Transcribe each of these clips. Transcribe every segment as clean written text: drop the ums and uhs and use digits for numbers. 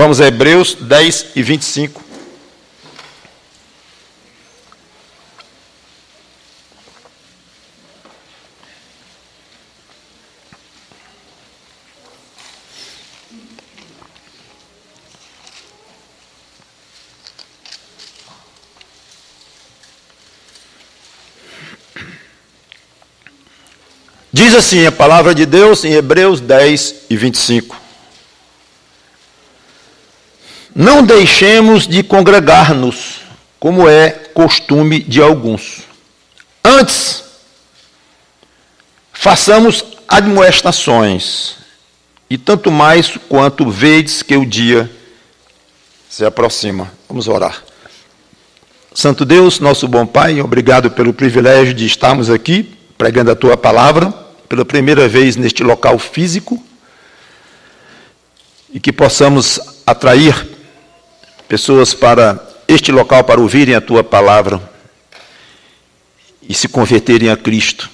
Vamos a Hebreus 10 e 25. Diz assim a palavra de Deus em Hebreus 10 e 25. Não deixemos de congregar-nos, como é costume de alguns. Antes, façamos admoestações, e tanto mais quanto vedes que o dia se aproxima. Vamos orar. Santo Deus, nosso bom Pai, obrigado pelo privilégio de estarmos aqui, pregando a Tua palavra, pela primeira vez neste local físico, e que possamos atrair pessoas para este local para ouvirem a Tua palavra e se converterem a Cristo.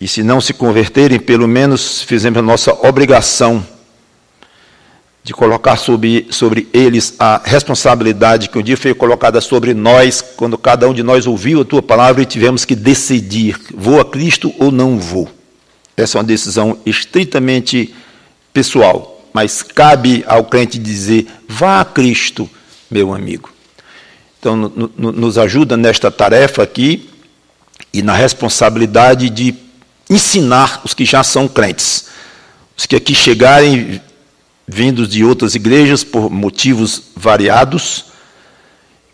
E se não se converterem, pelo menos fizemos a nossa obrigação de colocar sobre eles a responsabilidade que um dia foi colocada sobre nós, quando cada um de nós ouviu a Tua palavra e tivemos que decidir, vou a Cristo ou não vou. Essa é uma decisão estritamente pessoal. Mas cabe ao crente dizer, vá a Cristo, meu amigo. Então, nos ajuda nesta tarefa aqui e na responsabilidade de ensinar os que já são crentes. Os que aqui chegarem, vindos de outras igrejas, por motivos variados,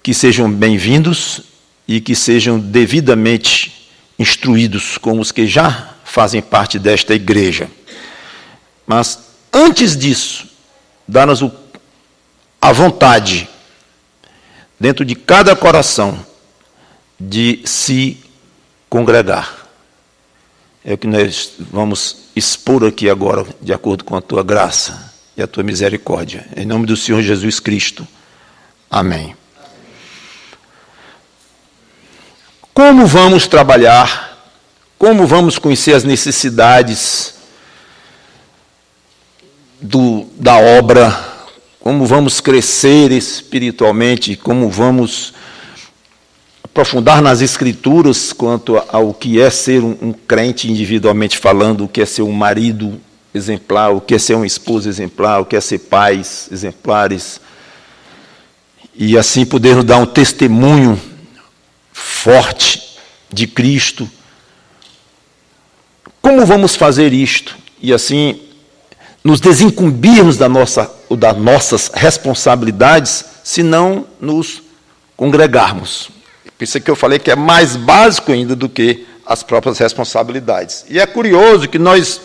que sejam bem-vindos e que sejam devidamente instruídos, como os que já fazem parte desta igreja. Mas, antes disso, dá-nos a vontade, dentro de cada coração, de se congregar. É o que nós vamos expor aqui agora, de acordo com a Tua graça e a Tua misericórdia. Em nome do Senhor Jesus Cristo. Amém. Como vamos trabalhar? Como vamos conhecer as necessidades da obra, como vamos crescer espiritualmente, como vamos aprofundar nas Escrituras quanto ao que é ser um crente individualmente falando, o que é ser um marido exemplar, o que é ser uma esposa exemplar, o que é ser pais exemplares, e assim podermos dar um testemunho forte de Cristo. Como vamos fazer isto? E assim nos desincumbirmos das nossas responsabilidades, se não nos congregarmos. Isso que eu falei que é mais básico ainda do que as próprias responsabilidades. E é curioso que nós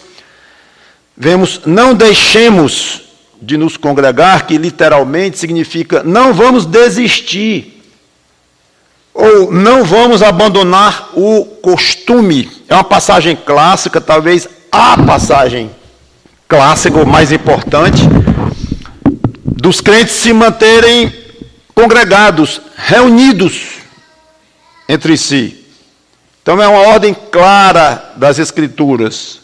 vemos, não deixemos de nos congregar, que literalmente significa não vamos desistir, ou não vamos abandonar o costume. É uma passagem clássica, talvez a passagem clássica, ou mais importante, dos crentes se manterem congregados, reunidos entre si. Então é uma ordem clara das Escrituras.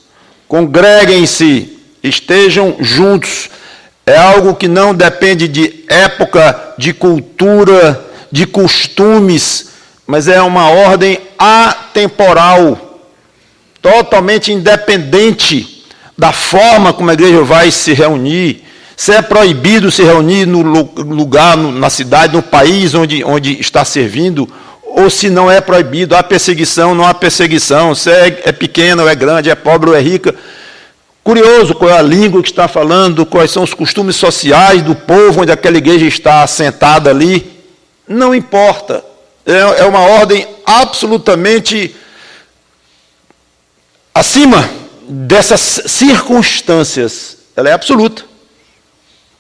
Congreguem-se, estejam juntos. É algo que não depende de época, de cultura, de costumes, mas é uma ordem atemporal, totalmente independente da forma como a igreja vai se reunir, se é proibido se reunir no lugar, na cidade, no país onde está servindo, ou se não é proibido, há perseguição, não há perseguição, se é pequena ou é grande, é pobre ou é rica. Curioso qual é a língua que está falando, quais são os costumes sociais do povo onde aquela igreja está assentada ali, não importa. É uma ordem absolutamente acima dessas circunstâncias. Ela é absoluta.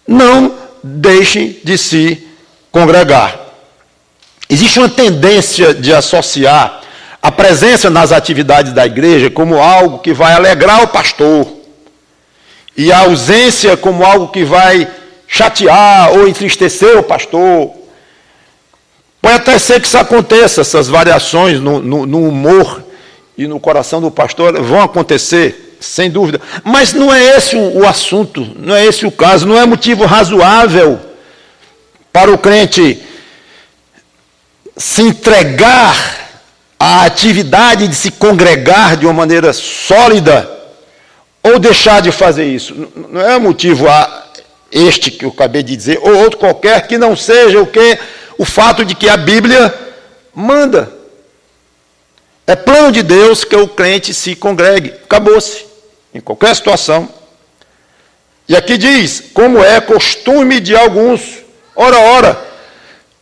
Não deixem de se congregar. Existe uma tendência de associar a presença nas atividades da igreja como algo que vai alegrar o pastor, e a ausência como algo que vai chatear ou entristecer o pastor. Pode até ser que isso aconteça, essas variações no humor e no coração do pastor vão acontecer. sem dúvida. Mas não é esse o assunto, não é esse o caso, não é motivo razoável para o crente se entregar à atividade de se congregar de uma maneira sólida ou deixar de fazer isso. Não é motivo este que eu acabei de dizer, ou outro qualquer, que não seja o fato de que a Bíblia manda. É plano de Deus que o crente se congregue. Acabou-se. Em qualquer situação. E aqui diz, como é costume de alguns. Ora.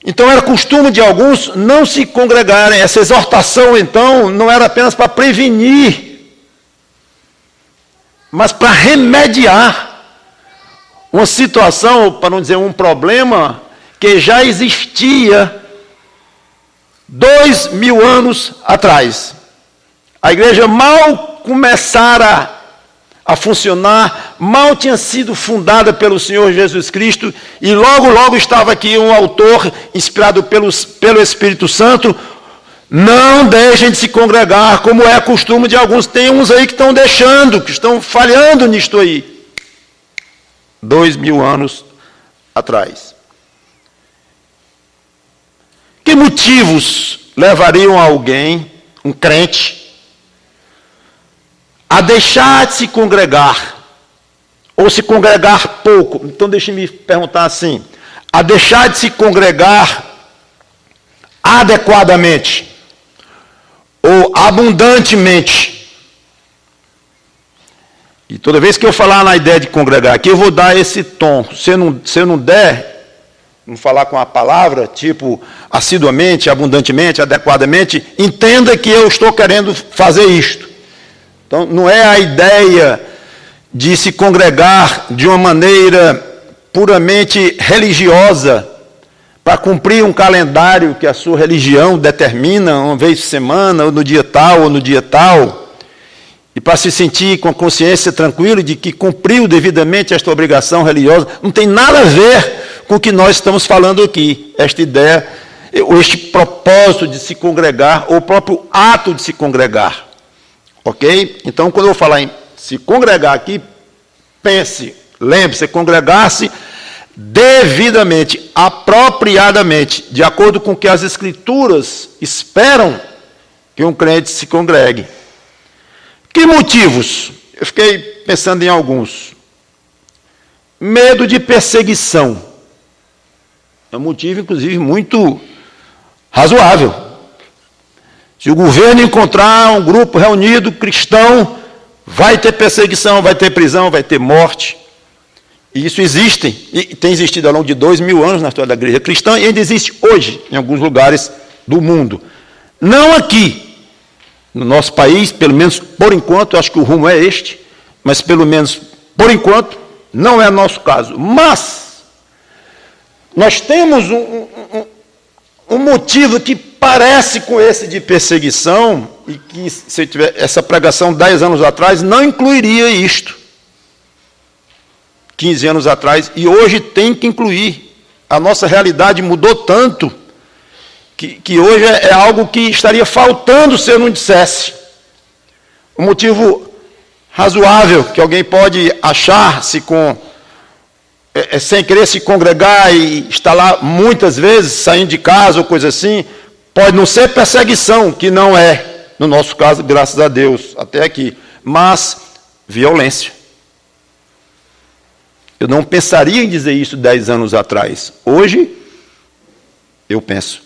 Então era costume de alguns não se congregarem. Essa exortação, então, não era apenas para prevenir, mas para remediar uma situação, para não dizer um problema, que já existia 2000 anos atrás. A igreja mal começara a funcionar, mal tinha sido fundada pelo Senhor Jesus Cristo, e logo estava aqui um autor inspirado pelo Espírito Santo. Não deixem de se congregar, como é costume de alguns. Tem uns aí que estão deixando, que estão falhando nisto aí. 2000 anos atrás. Que motivos levariam alguém, um crente, a deixar de se congregar, ou se congregar pouco? Então deixe-me perguntar assim, a deixar de se congregar adequadamente, ou abundantemente. E toda vez que eu falar na ideia de congregar aqui, eu vou dar esse tom. Se eu não der, não falar com a palavra, tipo, assiduamente, abundantemente, adequadamente, entenda que eu estou querendo fazer isto. Então, não é a ideia de se congregar de uma maneira puramente religiosa, para cumprir um calendário que a sua religião determina, uma vez por semana, ou no dia tal, e para se sentir com a consciência tranquila de que cumpriu devidamente esta obrigação religiosa. Não tem nada a ver com o que nós estamos falando aqui, esta ideia, ou este propósito de se congregar, ou o próprio ato de se congregar. Ok? Então, quando eu falar em se congregar aqui, pense, lembre-se, congregar-se devidamente, apropriadamente, de acordo com o que as Escrituras esperam que um crente se congregue. Que motivos? Eu fiquei pensando em alguns. Medo de perseguição. É um motivo, inclusive, muito razoável. Se o governo encontrar um grupo reunido cristão, vai ter perseguição, vai ter prisão, vai ter morte. E isso existe, e tem existido ao longo de 2000 anos na história da igreja cristã, e ainda existe hoje em alguns lugares do mundo. Não aqui, no nosso país, pelo menos por enquanto, eu acho que o rumo é este, mas pelo menos por enquanto, não é nosso caso. Mas, nós temos um motivo que parece com esse de perseguição, e que se eu tiver essa pregação 10 anos atrás, não incluiria isto. 15 anos atrás, e hoje tem que incluir. A nossa realidade mudou tanto, que hoje é algo que estaria faltando se eu não dissesse. Um motivo razoável que alguém pode achar-se sem querer se congregar e estar lá muitas vezes, saindo de casa ou coisa assim, pode não ser perseguição, que não é, no nosso caso, graças a Deus, até aqui, mas violência. Eu não pensaria em dizer isso 10 anos atrás. Hoje, eu penso.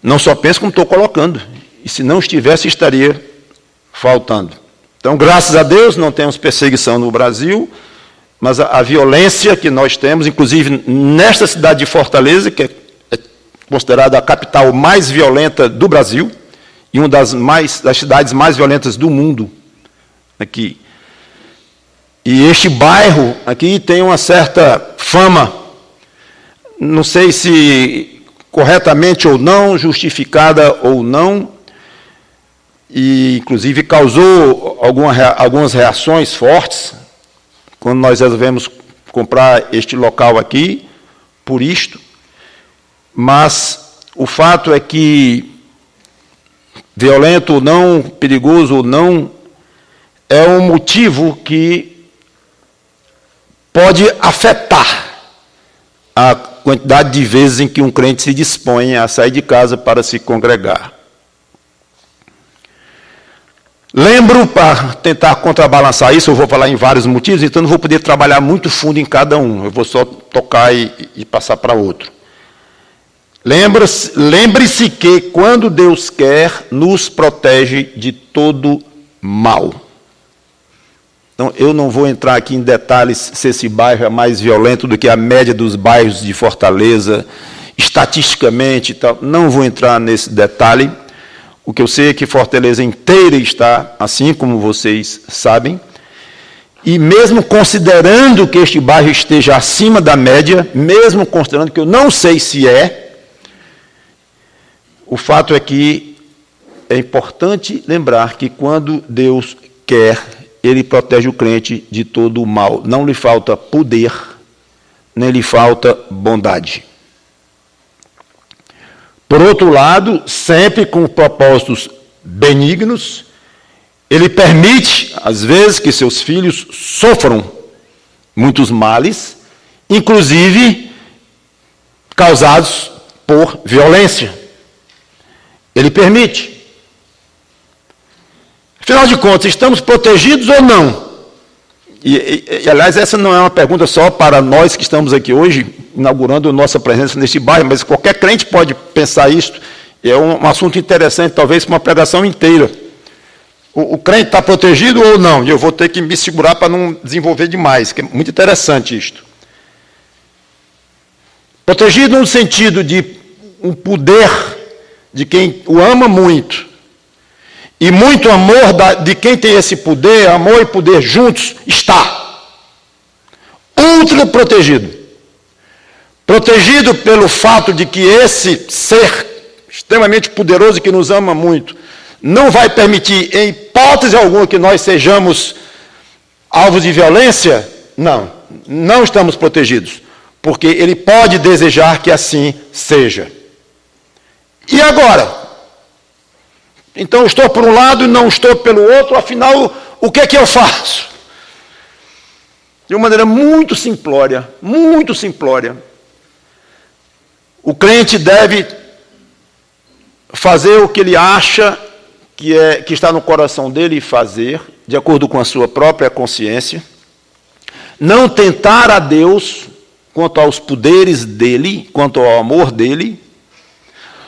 Não só penso como estou colocando. E se não estivesse, estaria faltando. Então, graças a Deus, não temos perseguição no Brasil, mas a violência que nós temos, inclusive nesta cidade de Fortaleza, que é considerada a capital mais violenta do Brasil, e uma das cidades mais violentas do mundo, aqui. E este bairro aqui tem uma certa fama, não sei se corretamente ou não, justificada ou não, e inclusive causou algumas reações fortes, quando nós resolvemos comprar este local aqui, por isto. Mas o fato é que, violento ou não, perigoso ou não, é um motivo que pode afetar a quantidade de vezes em que um crente se dispõe a sair de casa para se congregar. Lembro, para tentar contrabalançar isso, eu vou falar em vários motivos, então não vou poder trabalhar muito fundo em cada um, eu vou só tocar e passar para outro. Lembre-se que, quando Deus quer, nos protege de todo mal. Então, eu não vou entrar aqui em detalhes se esse bairro é mais violento do que a média dos bairros de Fortaleza, estatisticamente e tal. Não vou entrar nesse detalhe. O que eu sei é que Fortaleza inteira está assim, como vocês sabem. E mesmo considerando que este bairro esteja acima da média, mesmo considerando que eu não sei se é, o fato é que é importante lembrar que quando Deus quer, Ele protege o crente de todo o mal. Não lhe falta poder, nem lhe falta bondade. Por outro lado, sempre com propósitos benignos, Ele permite, às vezes, que seus filhos sofram muitos males, inclusive causados por violência. Ele permite. Afinal de contas, estamos protegidos ou não? Aliás, essa não é uma pergunta só para nós que estamos aqui hoje, inaugurando nossa presença neste bairro, mas qualquer crente pode pensar isso. É um assunto interessante, talvez, para uma pregação inteira. O crente está protegido ou não? E eu vou ter que me segurar para não desenvolver demais, que é muito interessante isto. Protegido no sentido de um poder de quem o ama muito, e muito amor de quem tem esse poder, amor e poder juntos, está ultra protegido. Protegido pelo fato de que esse ser extremamente poderoso que nos ama muito, não vai permitir, em hipótese alguma, que nós sejamos alvos de violência? Não, não estamos protegidos, porque Ele pode desejar que assim seja. E agora? Então, estou por um lado e não estou pelo outro, afinal, o que é que eu faço? De uma maneira muito simplória, o crente deve fazer o que ele acha que está no coração dele fazer, de acordo com a sua própria consciência, não tentar a Deus quanto aos poderes dele, quanto ao amor dele,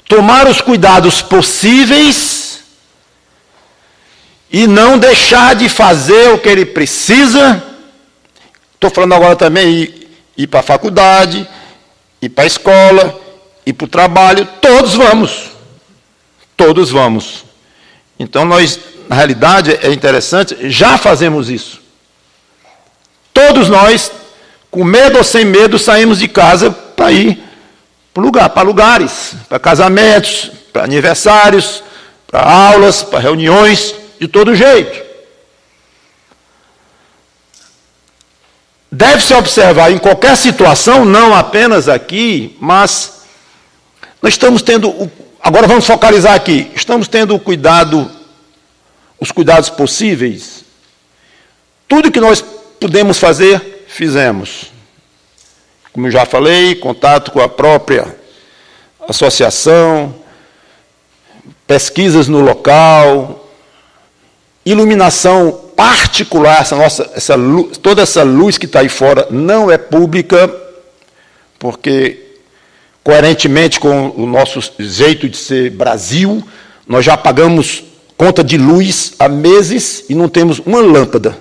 tomar os cuidados possíveis e não deixar de fazer o que ele precisa. Estou falando agora também ir para a faculdade, ir para a escola, ir para o trabalho, todos vamos. Então nós, na realidade, é interessante, já fazemos isso. Todos nós, com medo ou sem medo, saímos de casa para ir para lugares, para casamentos, para aniversários, para aulas, para reuniões, de todo jeito. Deve-se observar em qualquer situação, não apenas aqui, mas nós estamos tendo, agora vamos focalizar aqui, estamos tendo os cuidados possíveis. Tudo que nós pudemos fazer, fizemos. Como eu já falei, contato com a própria associação, pesquisas no local, iluminação particular, toda essa luz que está aí fora não é pública, porque, coerentemente com o nosso jeito de ser Brasil, nós já pagamos conta de luz há meses e não temos uma lâmpada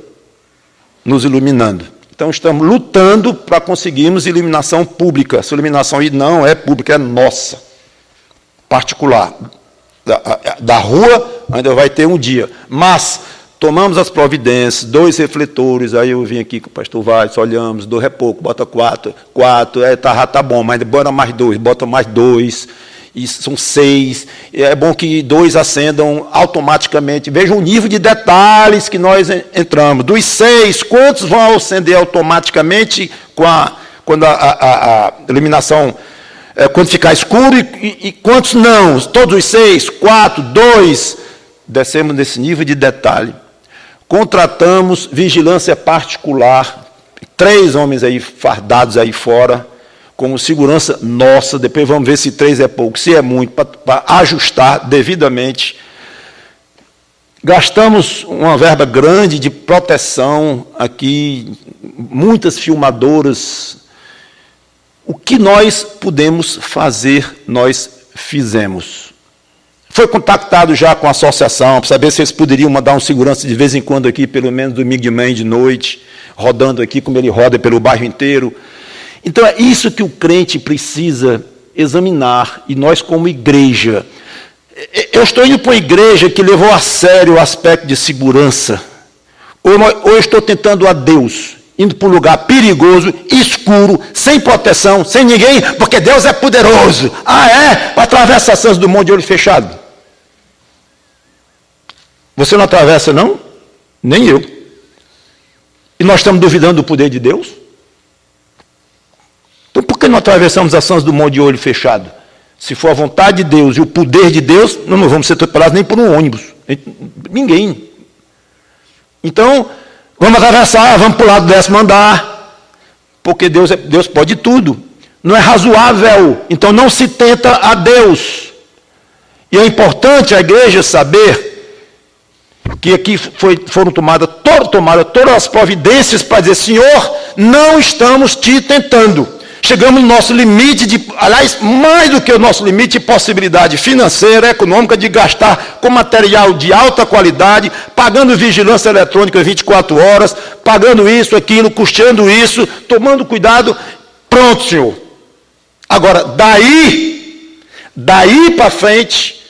nos iluminando. Então, estamos lutando para conseguirmos iluminação pública. Essa iluminação aí não é pública, é nossa, particular. Da rua ainda vai ter um dia. Mas tomamos as providências, 2 refletores, aí eu vim aqui com o pastor Vaz, olhamos, 2 é pouco, bota 4, tá bom, mas bota mais 2, bota mais 2, e são 6, é bom que 2 acendam automaticamente. Veja o nível de detalhes que nós entramos. Dos 6, quantos vão acender automaticamente quando a iluminação, quando ficar escuro, e quantos não? Todos os 6, 4, 2, descemos nesse nível de detalhe. contratamos vigilância particular, 3 homens aí fardados aí fora, como segurança nossa, depois vamos ver se 3 é pouco, se é muito, para ajustar devidamente. Gastamos uma verba grande de proteção aqui, muitas filmadoras. O que nós pudemos fazer, nós fizemos. Foi contactado já com a associação, para saber se eles poderiam mandar um segurança de vez em quando aqui, pelo menos domingo de manhã e de noite, rodando aqui como ele roda pelo bairro inteiro. Então, é isso que o crente precisa examinar, e nós como igreja. Eu estou indo para uma igreja que levou a sério o aspecto de segurança, ou eu estou tentando a Deus, indo para um lugar perigoso, escuro, sem proteção, sem ninguém, porque Deus é poderoso. Para atravessar Santos Dumont de olho fechado. Você não atravessa, não? Nem eu. E nós estamos duvidando do poder de Deus? Então, por que não atravessamos a Santos Dumont de olho fechado? Se for a vontade de Deus e o poder de Deus, nós não vamos ser atropelados nem por um ônibus. Ninguém. Então, vamos atravessar, vamos para o lado do 10º andar, porque Deus pode tudo. Não é razoável, então não se tenta a Deus. E é importante a igreja saber que aqui foram tomadas todas as providências para dizer: Senhor, não estamos te tentando. Chegamos no nosso limite, aliás, mais do que o nosso limite de possibilidade financeira, econômica, de gastar com material de alta qualidade, pagando vigilância eletrônica 24 horas, pagando isso, aquilo, custeando isso, tomando cuidado. Pronto, Senhor. Agora, daí para frente,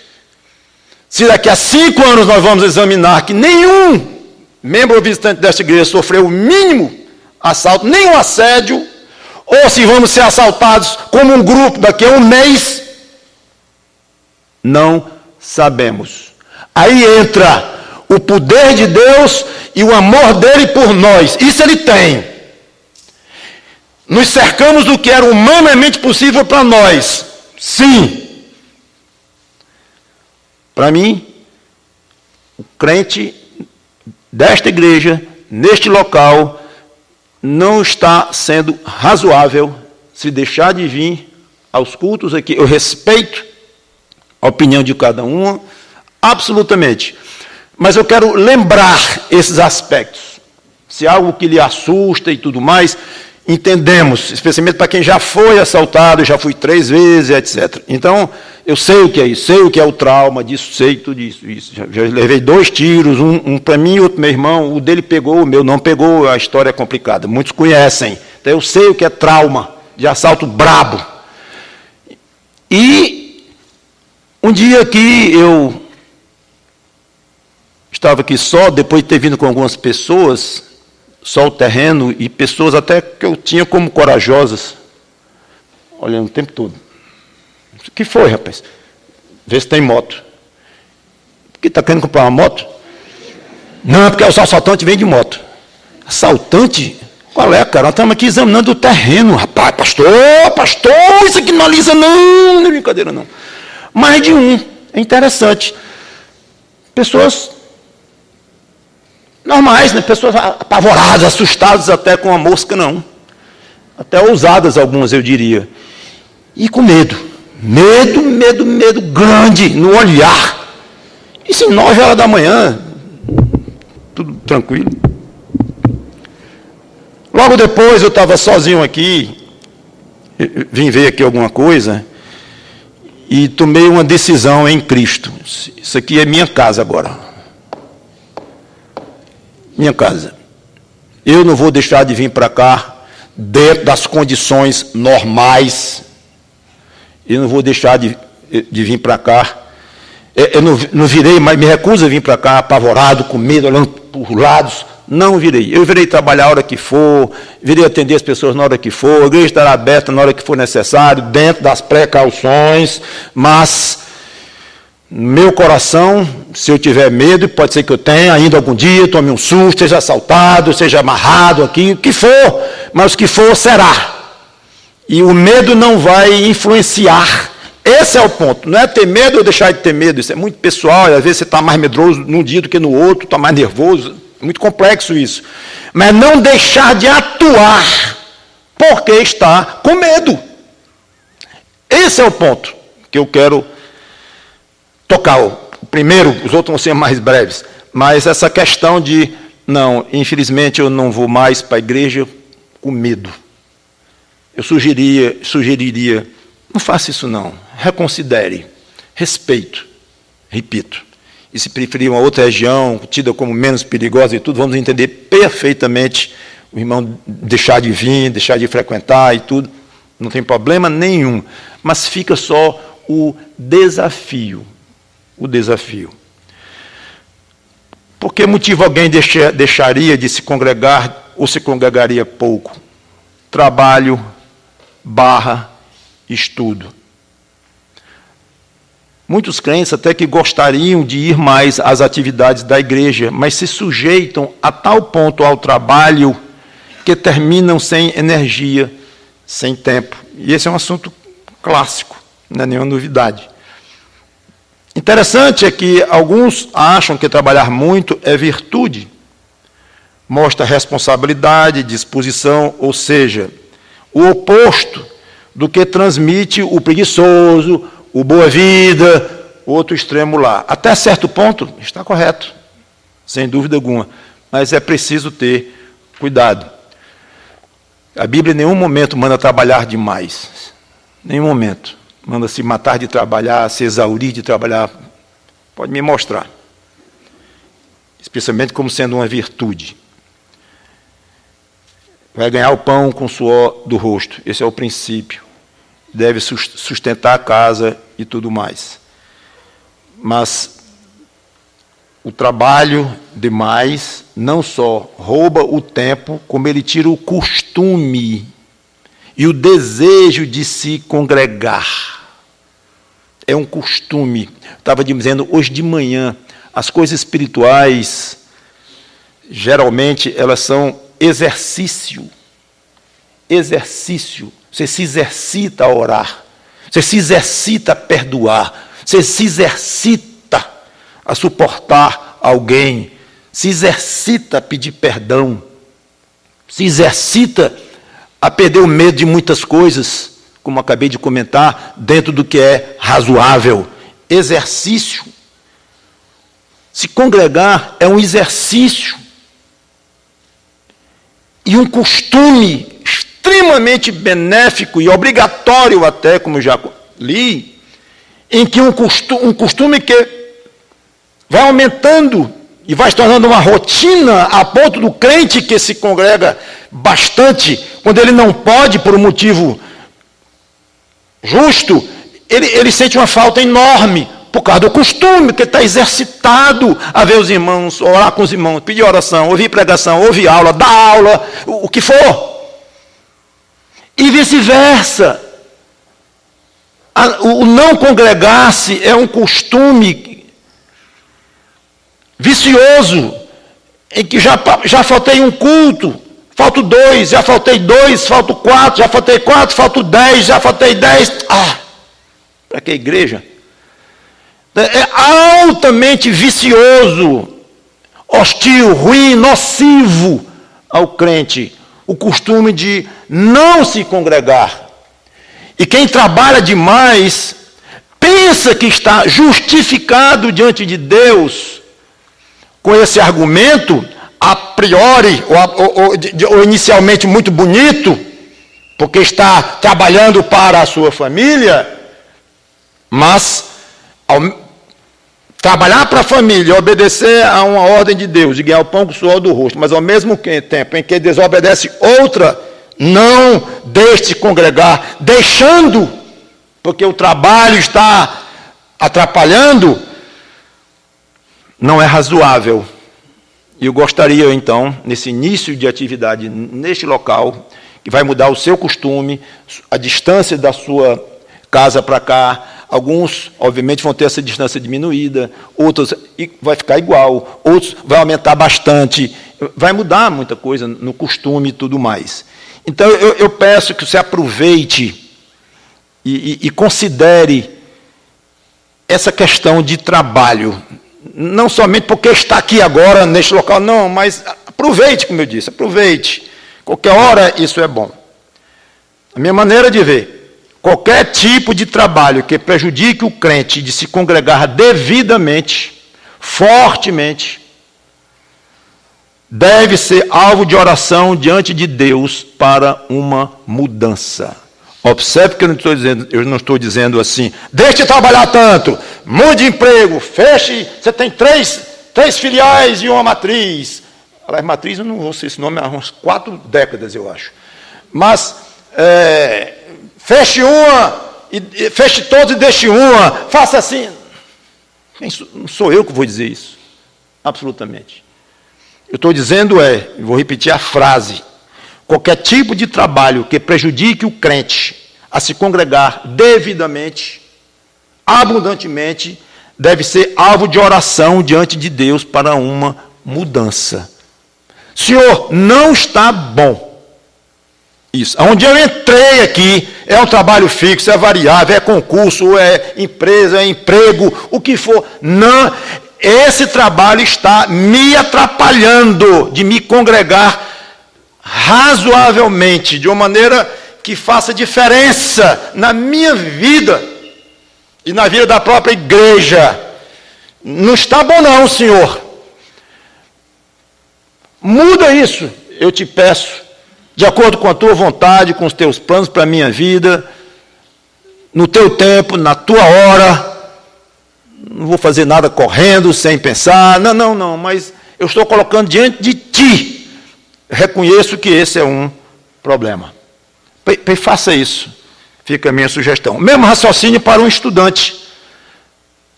se daqui a 5 anos nós vamos examinar que nenhum membro ou visitante desta igreja sofreu o mínimo assalto, nenhum assédio, ou se vamos ser assaltados como um grupo daqui a um mês, não sabemos. Aí entra o poder de Deus e o amor dele por nós. Isso ele tem. Nos cercamos do que era humanamente possível para nós. Sim. Para mim, o crente desta igreja, neste local, não está sendo razoável se deixar de vir aos cultos aqui. Eu respeito a opinião de cada um, absolutamente. Mas eu quero lembrar esses aspectos. Se é algo que lhe assusta e tudo mais, entendemos, especialmente para quem já foi assaltado, já fui 3 vezes, etc. Então, eu sei o que é isso, sei o que é o trauma disso, sei tudo isso. Já levei 2 tiros, um para mim e outro para meu irmão, o dele pegou, o meu não pegou, a história é complicada. Muitos conhecem, então eu sei o que é trauma, de assalto brabo. E um dia que eu estava aqui só, depois de ter vindo com algumas pessoas, só o terreno, e pessoas até que eu tinha como corajosas, olhando o tempo todo. O que foi, rapaz? Vê se tem moto. Por que está querendo comprar uma moto? Não, porque os assaltantes vêm de moto. Assaltante? Qual é, cara? Nós estamos aqui examinando o terreno. Rapaz, pastor, isso aqui não analisa não é brincadeira não. Mais de um. É interessante. Pessoas normais, né? Pessoas apavoradas, assustadas até com a mosca, não. Até ousadas algumas, eu diria. E com medo. Medo grande no olhar. Isso em 9 horas da manhã, tudo tranquilo. Logo depois eu estava sozinho aqui, vim ver aqui alguma coisa, e tomei uma decisão em Cristo. Isso aqui é minha casa agora. Minha casa. Eu não vou deixar de vir para cá dentro das condições normais. Eu não vou deixar de vir para cá. Eu não virei, mas me recuso a vir para cá apavorado, com medo, olhando por lados. Não virei. Eu virei trabalhar a hora que for, virei atender as pessoas na hora que for, a igreja estará aberta na hora que for necessário, dentro das precauções, mas meu coração, se eu tiver medo, pode ser que eu tenha ainda algum dia, tome um susto, seja assaltado, seja amarrado aqui, o que for, mas o que for será. E o medo não vai influenciar. Esse é o ponto. Não é ter medo ou deixar de ter medo. Isso é muito pessoal. E às vezes você está mais medroso num dia do que no outro, está mais nervoso. muito complexo isso. Mas não deixar de atuar, porque está com medo. Esse é o ponto que eu quero tocar. O primeiro, os outros vão ser mais breves. Mas essa questão de, não, infelizmente eu não vou mais para a igreja com medo. Eu sugeriria, não faça isso não, reconsidere, respeito, repito. E se preferir uma outra região, tida como menos perigosa e tudo, vamos entender perfeitamente o irmão deixar de vir, deixar de frequentar e tudo, não tem problema nenhum. Mas fica só o desafio. O desafio. Por que motivo alguém deixaria de se congregar ou se congregaria pouco? Trabalho / estudo. Muitos crentes até que gostariam de ir mais às atividades da igreja, mas se sujeitam a tal ponto ao trabalho que terminam sem energia, sem tempo. E esse é um assunto clássico, não é nenhuma novidade. Interessante é que alguns acham que trabalhar muito é virtude. Mostra responsabilidade, disposição, ou seja, o oposto do que transmite o preguiçoso, o boa-vida, o outro extremo lá. Até certo ponto, está correto, sem dúvida alguma, mas é preciso ter cuidado. A Bíblia em nenhum momento manda trabalhar demais, nenhum momento. Manda se matar de trabalhar, se exaurir de trabalhar. Pode me mostrar. Especialmente como sendo uma virtude. Vai ganhar o pão com o suor do rosto. Esse é o princípio. Deve sustentar a casa e tudo mais. Mas o trabalho demais não só rouba o tempo, como ele tira o costume e o desejo de se congregar. É um costume. Estava dizendo, hoje de manhã, as coisas espirituais, geralmente, elas são exercício. Exercício. Você se exercita a orar. Você se exercita a perdoar. Você se exercita a suportar alguém. Se exercita a pedir perdão. Se exercita a perder o medo de muitas coisas, como acabei de comentar, dentro do que é razoável. Exercício. Se congregar é um exercício. E um costume extremamente benéfico e obrigatório até, como já li, em que um costume que vai aumentando e vai se tornando uma rotina a ponto do crente que se congrega bastante, quando ele não pode por um motivo justo, ele sente uma falta enorme, por causa do costume, que está exercitado a ver os irmãos, orar com os irmãos, pedir oração, ouvir pregação, ouvir aula, dar aula, o que for. E vice-versa. O não congregar-se é um costume vicioso, em que já faltei um culto, falto 2, já faltei 2, falto 4, já faltei 4, falto 10, já faltei 10. Para que igreja? É altamente vicioso, hostil, ruim, nocivo ao crente, o costume de não se congregar. E quem trabalha demais, pensa que está justificado diante de Deus com esse argumento, a priori, ou inicialmente muito bonito, porque está trabalhando para a sua família, mas trabalhar para a família, obedecer a uma ordem de Deus, de ganhar o pão com o suor do rosto, mas ao mesmo tempo em que desobedece outra, não deixe de congregar, deixando, porque o trabalho está atrapalhando, não é razoável. E eu gostaria, então, nesse início de atividade, neste local, que vai mudar o seu costume, a distância da sua casa para cá. Alguns, obviamente, vão ter essa distância diminuída, outros vai ficar igual, outros vai aumentar bastante, vai mudar muita coisa no costume e tudo mais. Então, eu peço que você aproveite e considere essa questão de trabalho. não somente porque está aqui agora, neste local, não, mas aproveite, como eu disse, aproveite. Qualquer hora isso é bom. A minha maneira de ver, qualquer tipo de trabalho que prejudique o crente de se congregar devidamente, fortemente, deve ser alvo de oração diante de Deus para uma mudança. Observe que eu não estou dizendo assim, deixe de trabalhar tanto, mude de emprego, feche, você tem três filiais e uma matriz. Aliás, matriz, eu não vou ser esse nome há umas 4 décadas, eu acho. Mas, feche uma, feche todos e deixe uma, faça assim. Não sou eu que vou dizer isso, absolutamente. Eu estou dizendo vou repetir a frase, qualquer tipo de trabalho que prejudique o crente a se congregar devidamente, abundantemente, deve ser alvo de oração diante de Deus para uma mudança. Senhor, não está bom. Isso. Onde eu entrei aqui é um trabalho fixo, é variável, é concurso, é empresa, é emprego, o que for. Não, esse trabalho está me atrapalhando de me congregar razoavelmente, de uma maneira que faça diferença na minha vida e na vida da própria igreja. Não está bom não, Senhor. Muda isso, eu te peço, de acordo com a tua vontade, com os teus planos para a minha vida, no teu tempo, na tua hora. Não vou fazer nada correndo, sem pensar. Não, mas eu estou colocando diante de ti. Reconheço que esse é um problema. Faça isso. Fica a minha sugestão. Mesmo raciocínio para um estudante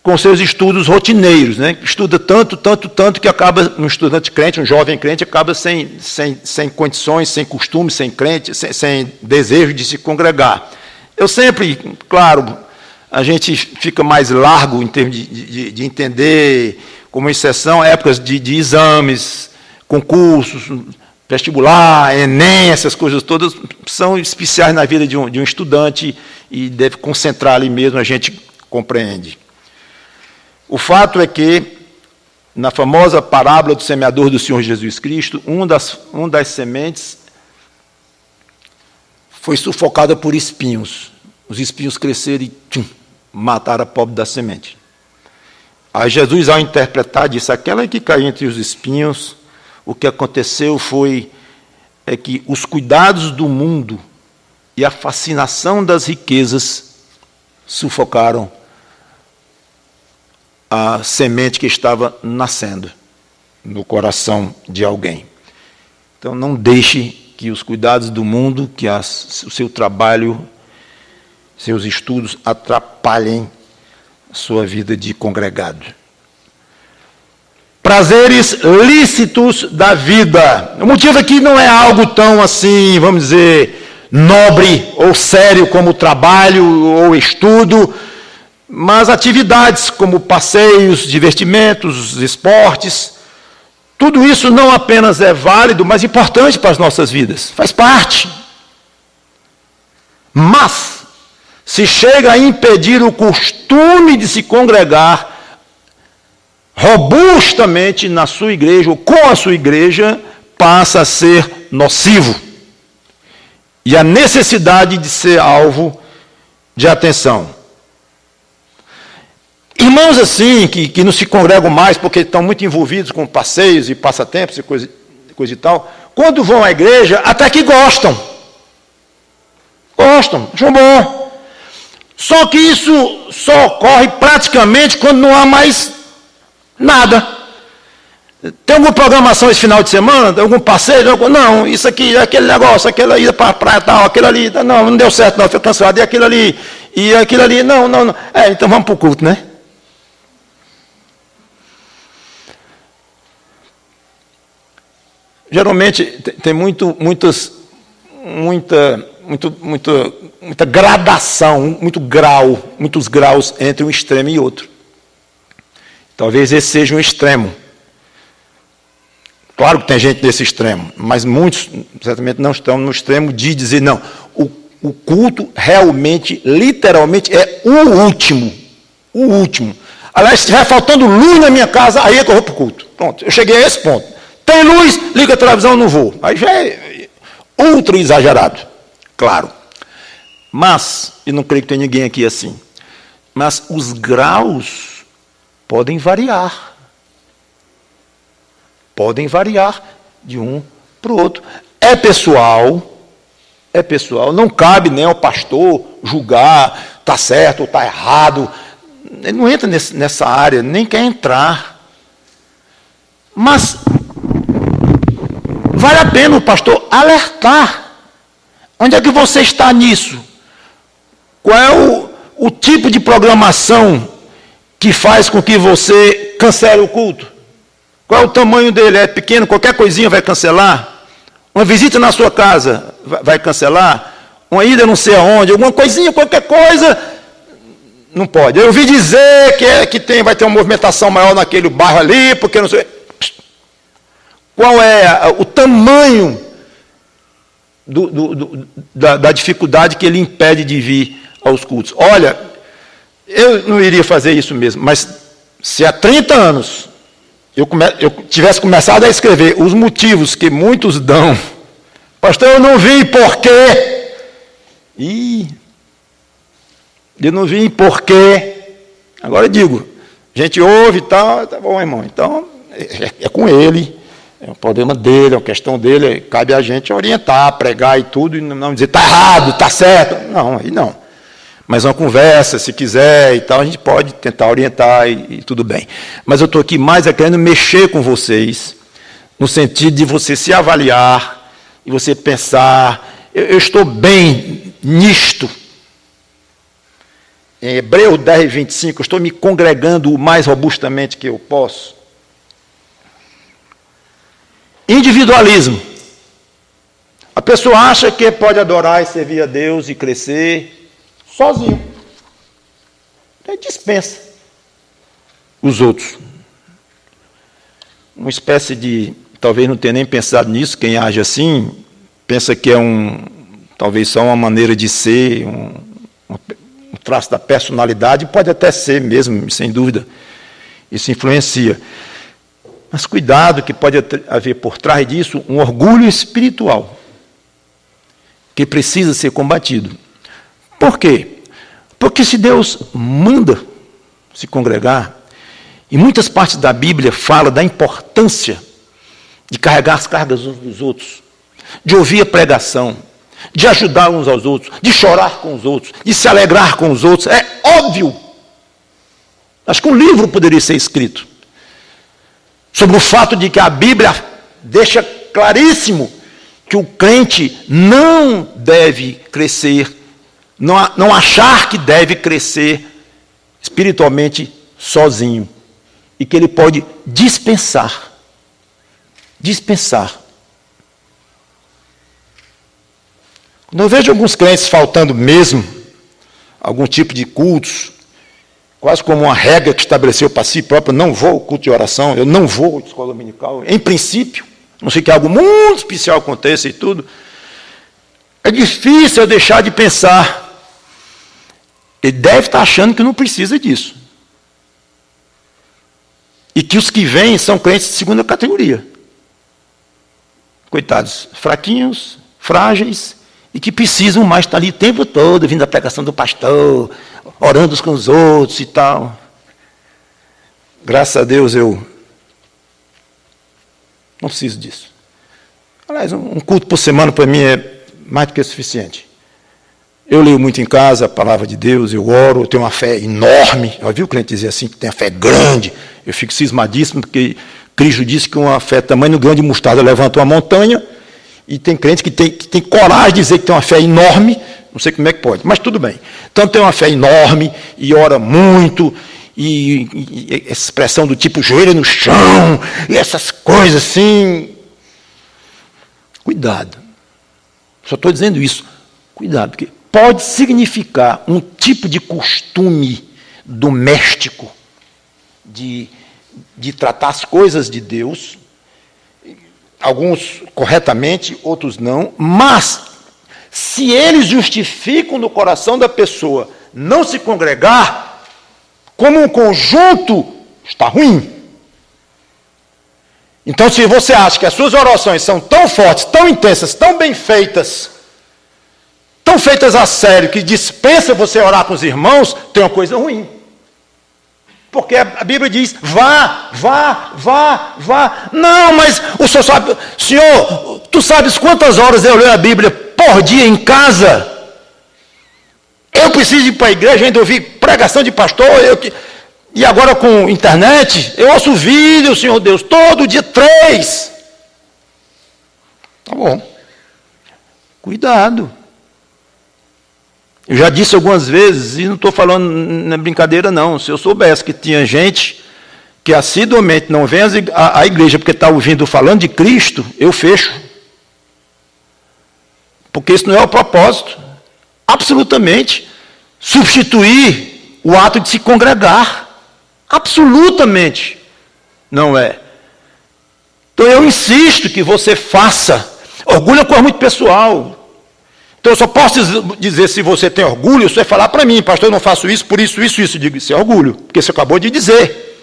com seus estudos rotineiros, né? Estuda tanto que acaba, um estudante crente, um jovem crente, acaba sem condições, sem costume, sem crente, sem desejo de se congregar. Eu sempre, claro, a gente fica mais largo em termos de entender, como exceção, épocas de exames, concursos, vestibular, Enem, essas coisas todas são especiais na vida de um estudante e deve concentrar ali mesmo, a gente compreende. O fato é que, na famosa parábola do semeador do Senhor Jesus Cristo, uma das sementes foi sufocada por espinhos. Os espinhos cresceram e mataram a pobre da semente. Aí Jesus, ao interpretar, disse, aquela que caiu entre os espinhos, o que aconteceu é que os cuidados do mundo e a fascinação das riquezas sufocaram a semente que estava nascendo no coração de alguém. Então, não deixe que os cuidados do mundo, que o seu trabalho, seus estudos atrapalhem a sua vida de congregado. Prazeres lícitos da vida. O motivo aqui não é algo tão assim, vamos dizer, nobre ou sério como o trabalho ou estudo, mas atividades como passeios, divertimentos, esportes, tudo isso não apenas é válido, mas importante para as nossas vidas, faz parte. Mas, se chega a impedir o costume de se congregar robustamente na sua igreja, ou com a sua igreja, passa a ser nocivo. E a necessidade de ser alvo de atenção. Irmãos assim, que não se congregam mais porque estão muito envolvidos com passeios e passatempos e coisa e tal, quando vão à igreja, até que gostam. Gostam, acham bom. Só que isso só ocorre praticamente quando não há mais nada. Tem alguma programação esse final de semana? Tem algum passeio? Não, isso aqui, aquele negócio, aquela ida para a praia tal, aquele ali, não deu certo não, foi cancelado, e aquilo ali, não. Então vamos para o culto, né? Geralmente tem muita gradação, muitos graus entre um extremo e outro. Talvez esse seja um extremo. Claro que tem gente desse extremo, mas muitos certamente não estão no extremo de dizer, não, o culto realmente, literalmente, é o último. Aliás, se estiver faltando luz na minha casa, aí é que eu vou para o culto. Pronto, eu cheguei a esse ponto. Tem luz, liga a televisão, não vou. Aí já é ultra exagerado, claro. Mas, e não creio que tenha ninguém aqui assim, mas os graus podem variar. Podem variar de um para o outro. É pessoal, não cabe nem ao pastor julgar, está certo ou está errado. Ele não entra nessa área, nem quer entrar. Mas vale a pena o pastor alertar. Onde é que você está nisso? Qual é o tipo de programação que faz com que você cancele o culto? Qual é o tamanho dele? É pequeno, qualquer coisinha vai cancelar? Uma visita na sua casa vai cancelar? Uma ida não sei aonde, alguma coisinha, qualquer coisa, não pode. Eu ouvi dizer vai ter uma movimentação maior naquele bairro ali, porque não sei. Qual é o tamanho da dificuldade que ele impede de vir aos cultos? Olha, eu não iria fazer isso mesmo, mas se há 30 anos eu tivesse começado a escrever os motivos que muitos dão, pastor, eu não vim por quê? Eu não vim por quê? Agora eu digo, a gente ouve e tal, tá bom, irmão, então é com ele, é um problema dele, é uma questão dele, cabe a gente orientar, pregar e tudo, e não dizer, está errado, está certo, não, aí não. Mas uma conversa, se quiser e tal, a gente pode tentar orientar e tudo bem. Mas eu estou aqui mais querendo mexer com vocês, no sentido de você se avaliar, e você pensar, eu estou bem nisto. Em Hebreus 10, 25, eu estou me congregando o mais robustamente que eu posso. Individualismo. A pessoa acha que pode adorar e servir a Deus e crescer sozinho. Ele dispensa os outros. Uma espécie de, talvez não tenha nem pensado nisso, quem age assim, pensa que é talvez só uma maneira de ser, um traço da personalidade, pode até ser mesmo, sem dúvida, isso influencia. Mas cuidado, que pode haver por trás disso um orgulho espiritual, que precisa ser combatido. Por quê? Porque se Deus manda se congregar, em muitas partes da Bíblia fala da importância de carregar as cargas uns dos outros, de ouvir a pregação, de ajudar uns aos outros, de chorar com os outros, de se alegrar com os outros. É óbvio. Acho que um livro poderia ser escrito sobre o fato de que a Bíblia deixa claríssimo que o crente não deve crescer, não achar que deve crescer espiritualmente sozinho, e que ele pode dispensar. Quando eu vejo alguns crentes faltando mesmo algum tipo de cultos, quase como uma regra que estabeleceu para si próprio, não vou ao culto de oração, eu não vou à escola dominical, em princípio, não sei que algo muito especial aconteça e tudo, é difícil eu deixar de pensar. Ele deve estar achando que não precisa disso. E que os que vêm são crentes de segunda categoria. Coitados, fraquinhos, frágeis, e que precisam mais estar ali o tempo todo, vindo a pregação do pastor, orando uns com os outros e tal. Graças a Deus eu não preciso disso. Aliás, um culto por semana para mim é mais do que suficiente. Eu leio muito em casa a palavra de Deus, eu oro, eu tenho uma fé enorme. Já viu o crente dizer assim, que tem a fé grande? Eu fico cismadíssimo, porque Cristo disse que uma fé tamanho grande de mostarda levanta uma montanha, e tem crente que tem coragem de dizer que tem uma fé enorme, não sei como é que pode, mas tudo bem. Então tem uma fé enorme, e ora muito, e essa expressão do tipo joelho no chão, e essas coisas assim. Cuidado. Só estou dizendo isso. Cuidado, porque pode significar um tipo de costume doméstico de tratar as coisas de Deus, alguns corretamente, outros não, mas se eles justificam no coração da pessoa não se congregar, como um conjunto, está ruim. Então, se você acha que as suas orações são tão fortes, tão intensas, tão bem feitas, tão feitas a sério, que dispensa você orar com os irmãos, tem uma coisa ruim. Porque a Bíblia diz, vá, vá, vá, vá. Não, mas o senhor sabe, Senhor, tu sabes quantas horas eu leio a Bíblia por dia em casa? Eu preciso ir para a igreja, ainda ouvir pregação de pastor, e agora com internet, eu ouço vídeo, Senhor Deus, todo dia 3. Tá bom. Cuidado. Eu já disse algumas vezes, e não estou falando na brincadeira não, se eu soubesse que tinha gente que assiduamente não vem à igreja porque está ouvindo falando de Cristo, eu fecho. Porque isso não é o propósito. Absolutamente. Substituir o ato de se congregar. Absolutamente não é. Então eu insisto que você faça. Orgulho é uma coisa muito pessoal. Então eu só posso dizer se você tem orgulho, se você falar para mim, pastor, eu não faço isso, por isso, isso, isso. Eu digo, isso é orgulho, porque você acabou de dizer.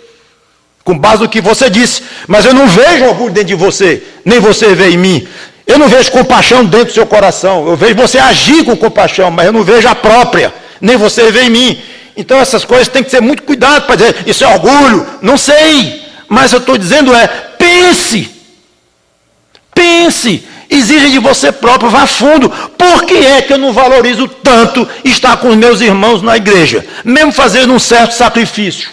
Com base no que você disse. Mas eu não vejo orgulho dentro de você, nem você vê em mim. Eu não vejo compaixão dentro do seu coração. Eu vejo você agir com compaixão, mas eu não vejo a própria, nem você vê em mim. Então essas coisas tem que ter muito cuidado para dizer, isso é orgulho. Não sei, mas eu estou dizendo pense. Pense. Exige de você próprio, vá a fundo. Por que é que eu não valorizo tanto estar com os meus irmãos na igreja? Mesmo fazendo um certo sacrifício.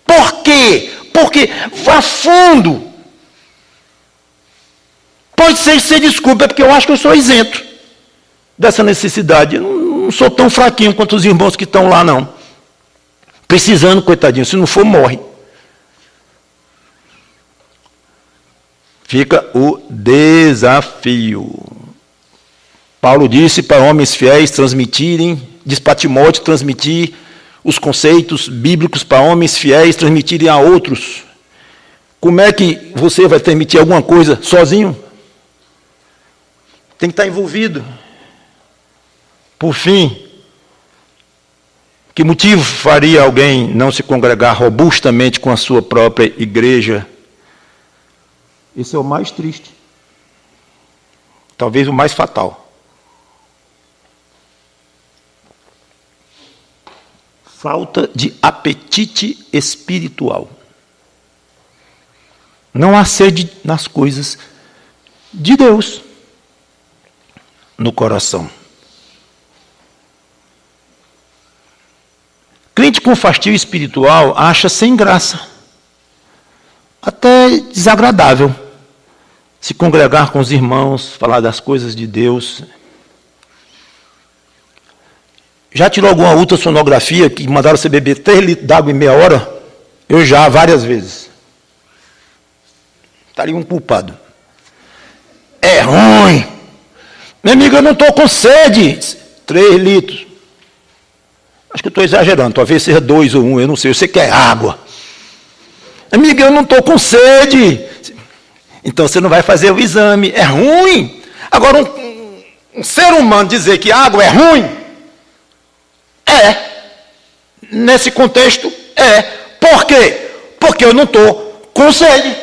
Por quê? Porque vá a fundo. Pode ser que você desculpe, é porque eu acho que eu sou isento dessa necessidade. Eu não sou tão fraquinho quanto os irmãos que estão lá, não. Precisando, coitadinho, se não for, morre. Fica o desafio. Paulo disse para homens fiéis transmitirem, diz para Timóteo transmitir os conceitos bíblicos para homens fiéis, transmitirem a outros. Como é que você vai transmitir alguma coisa sozinho? Tem que estar envolvido. Por fim, que motivo faria alguém não se congregar robustamente com a sua própria igreja? Esse é o mais triste. Talvez o mais fatal. Falta de apetite espiritual. Não há sede nas coisas de Deus no coração. Crente com fastio espiritual acha sem graça, até desagradável, se congregar com os irmãos, falar das coisas de Deus. Já tirou alguma ultrassonografia que mandaram você beber 3 litros d'água em meia hora? Eu já, várias vezes. Estaria um culpado. É ruim. Meu amigo, eu não estou com sede. 3 litros. Acho que eu estou exagerando. Talvez seja 2 ou 1, eu não sei. Eu sei que é água. Amigo, eu não estou com sede. Então você não vai fazer o exame. É ruim. Agora, um ser humano dizer que água é ruim, nesse contexto, Por quê? Porque eu não estou com sede.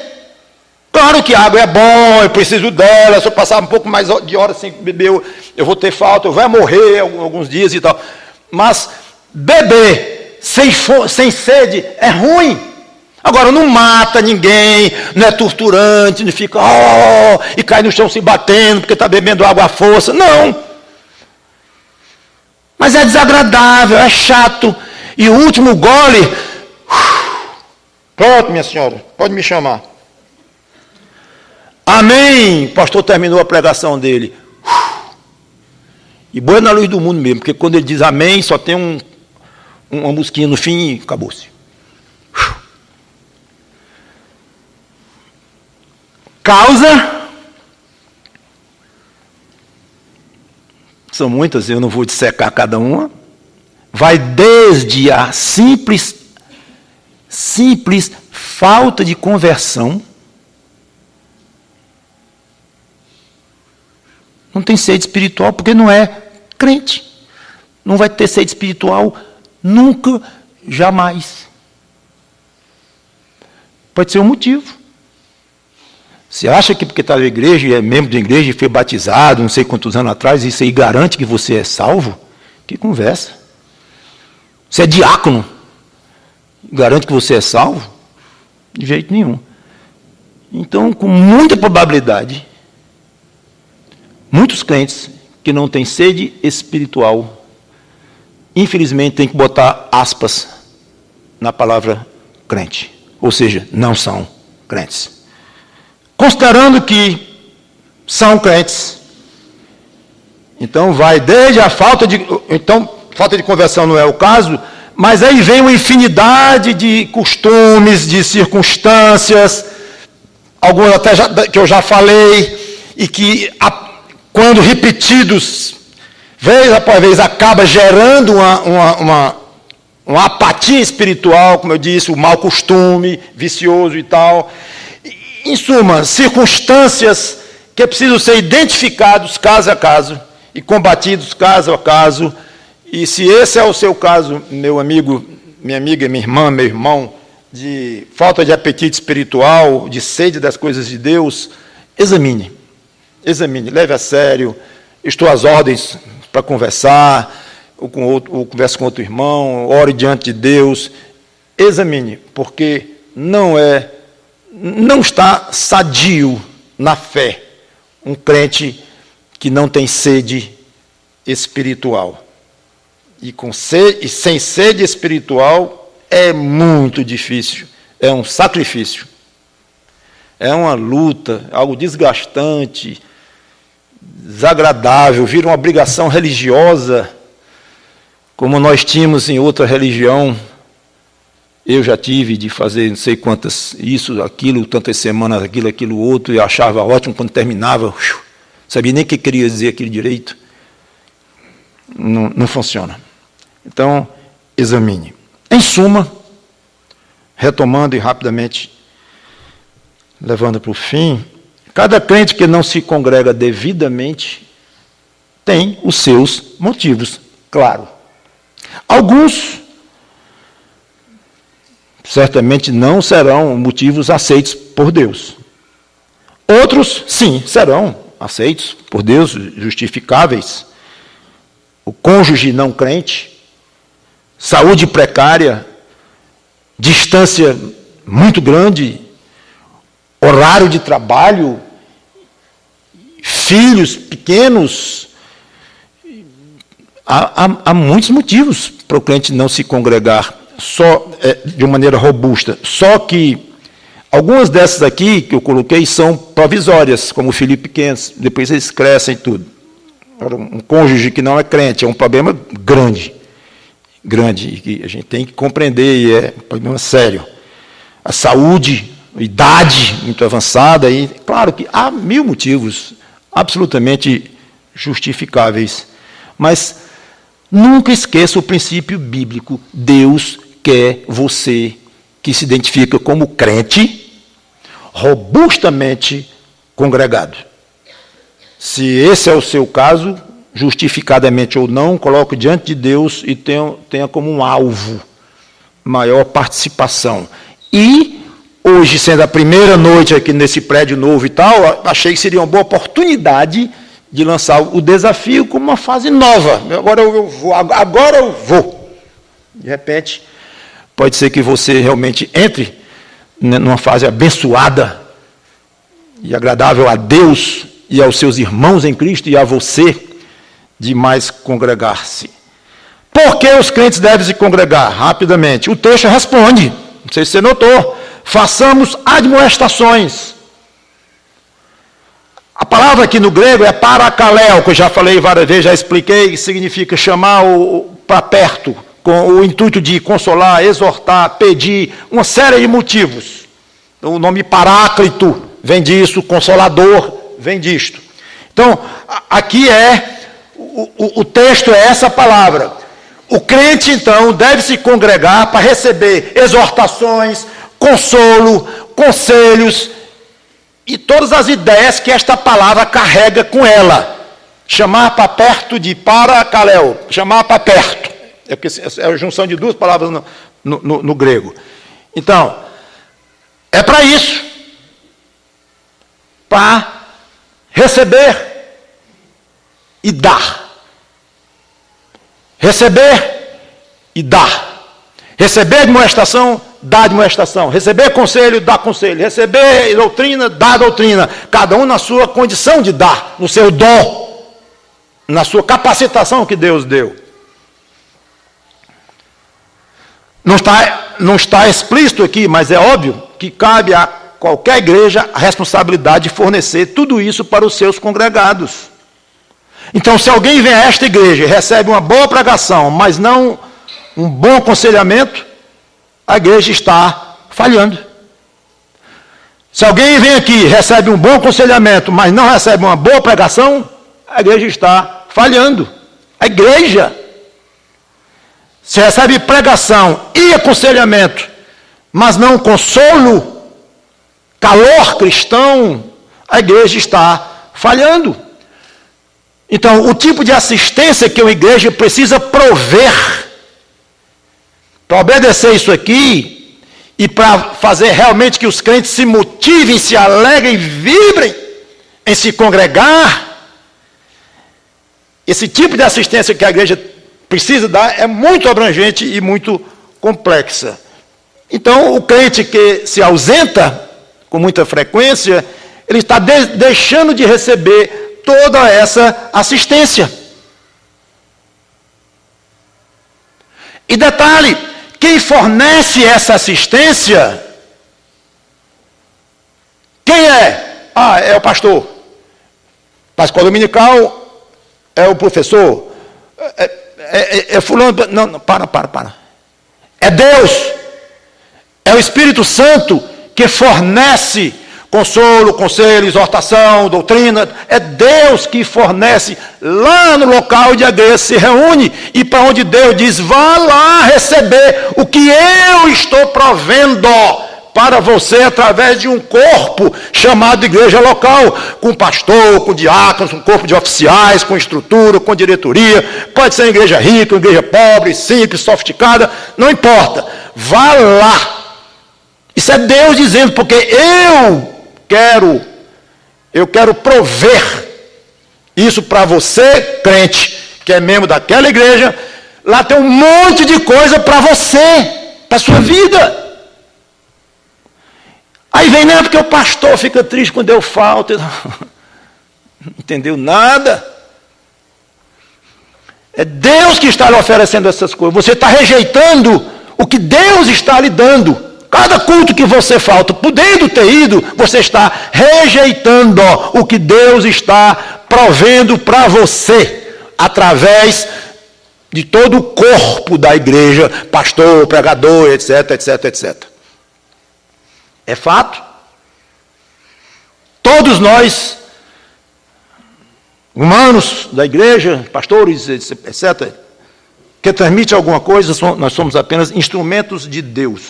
Claro que a água é bom, eu preciso dela, se eu passar um pouco mais de horas sem beber, eu vou ter falta, eu vou morrer alguns dias e tal. Mas beber sem sede é ruim. Agora, não mata ninguém, não é torturante, não fica e cai no chão se batendo porque está bebendo água à força. Não. Mas é desagradável, é chato. E o último gole... Pronto, minha senhora, pode me chamar. Amém. O pastor terminou a pregação dele. E boa na luz do mundo mesmo, porque quando ele diz amém, só tem uma musiquinha no fim e acabou-se. Causa, são muitas, eu não vou dissecar cada uma, vai desde a simples falta de conversão, não tem sede espiritual porque não é crente, não vai ter sede espiritual nunca Jamais. Pode ser um motivo. Você acha que porque está na igreja, e é membro da igreja, e foi batizado, não sei quantos anos atrás, isso aí garante que você é salvo? Que conversa. Você é diácono, garante que você é salvo? De jeito nenhum. Então, com muita probabilidade, muitos crentes que não têm sede espiritual, infelizmente tem que botar aspas na palavra crente. Ou seja, não são crentes. Considerando que são crentes, então vai desde a falta de... Então, falta de conversão não é o caso, mas aí vem uma infinidade de costumes, de circunstâncias, alguns até que eu já falei, e que, quando repetidos, vez após vez, acaba gerando uma apatia espiritual, como eu disse, o mau costume, vicioso e tal. Em suma, circunstâncias que precisam ser identificados caso a caso e combatidos caso a caso. E se esse é o seu caso, meu amigo, minha amiga, minha irmã, meu irmão, de falta de apetite espiritual, de sede das coisas de Deus, examine, leve a sério. Estou às ordens para conversar, ou converse com outro irmão, ore diante de Deus. Examine, porque não está sadio na fé um crente que não tem sede espiritual. E sem sede espiritual é muito difícil, é um sacrifício, é uma luta, algo desgastante, desagradável, vira uma obrigação religiosa, como nós tínhamos em outra religião. Eu já tive de fazer não sei quantas, isso, aquilo, tantas semanas, aquilo, outro, e achava ótimo quando terminava, sabia nem o que queria dizer aquilo direito. Não funciona. Então, examine. Em suma, retomando e rapidamente levando para o fim, cada crente que não se congrega devidamente tem os seus motivos, claro. Alguns certamente não serão motivos aceitos por Deus. Outros, sim, serão aceitos por Deus, justificáveis. O cônjuge não crente, saúde precária, distância muito grande, horário de trabalho, filhos pequenos. Há muitos motivos para o crente não se congregar de uma maneira robusta. Só que algumas dessas aqui que eu coloquei são provisórias, como o filho pequeno, depois eles crescem e tudo. Um cônjuge que não é crente é um problema grande, e que a gente tem que compreender, e é um problema sério. A saúde, a idade muito avançada, e claro que há mil motivos absolutamente justificáveis, mas nunca esqueça o princípio bíblico: Deus quer você que se identifica como crente, robustamente congregado. Se esse é o seu caso, justificadamente ou não, coloque diante de Deus e tenha como um alvo maior participação. E, hoje, sendo a primeira noite aqui nesse prédio novo e tal, achei que seria uma boa oportunidade de lançar o desafio como uma fase nova. Agora eu vou. De repente, pode ser que você realmente entre numa fase abençoada e agradável a Deus e aos seus irmãos em Cristo e a você, de mais congregar-se. Por que os crentes devem se congregar? Rapidamente. O texto responde, não sei se você notou: façamos admoestações. A palavra aqui no grego é parakaleo, que eu já falei várias vezes, já expliquei, que significa chamar para perto, com o intuito de consolar, exortar, pedir, uma série de motivos. O nome Paráclito vem disso, Consolador vem disto. Então, aqui o texto é essa palavra. O crente, então, deve se congregar para receber exortações, consolo, conselhos e todas as ideias que esta palavra carrega com ela. Chamar para perto de parakaleo, chamar para perto. É a junção de duas palavras no grego. Então, é para isso. Para receber e dar. Receber e dar. Receber admoestação, dar admoestação. Receber conselho, dar conselho. Receber doutrina, dar doutrina. Cada um na sua condição de dar, no seu dom, na sua capacitação que Deus deu. Não está explícito aqui, mas é óbvio que cabe a qualquer igreja a responsabilidade de fornecer tudo isso para os seus congregados. Então, se alguém vem a esta igreja e recebe uma boa pregação, mas não um bom aconselhamento, a igreja está falhando. Se alguém vem aqui e recebe um bom aconselhamento, mas não recebe uma boa pregação, a igreja está falhando. A igreja, se recebe pregação e aconselhamento, mas não consolo, calor cristão, a igreja está falhando. Então, o tipo de assistência que uma igreja precisa prover para obedecer isso aqui e para fazer realmente que os crentes se motivem, se alegrem, vibrem em se congregar, esse tipo de assistência que a igreja precisa dar é muito abrangente e muito complexa. Então, o crente que se ausenta com muita frequência, ele está deixando de receber toda essa assistência. E detalhe, quem fornece essa assistência, quem é? É o pastor. Na escola dominical, é o professor. É fulano. Não, para. É Deus. É o Espírito Santo que fornece consolo, conselho, exortação, doutrina. É Deus que fornece lá no local onde a igreja se reúne e para onde Deus diz, vá lá receber o que eu estou provendo para você através de um corpo chamado igreja local, com pastor, com diáconos, com corpo de oficiais, com estrutura, com diretoria. Pode ser uma igreja rica, uma igreja pobre, simples, sofisticada, não importa. Vá lá. Isso é Deus dizendo, porque eu quero prover isso para você, crente, que é membro daquela igreja. Lá tem um monte de coisa para você, para a sua vida. Aí vem, não, porque o pastor fica triste quando eu falto. Não entendeu nada. É Deus que está lhe oferecendo essas coisas. Você está rejeitando o que Deus está lhe dando. Cada culto que você falta, podendo ter ido, você está rejeitando o que Deus está provendo para você, através de todo o corpo da igreja, pastor, pregador, etc, etc, etc. É fato. Todos nós, humanos da igreja, pastores, etc., que transmite alguma coisa, nós somos apenas instrumentos de Deus,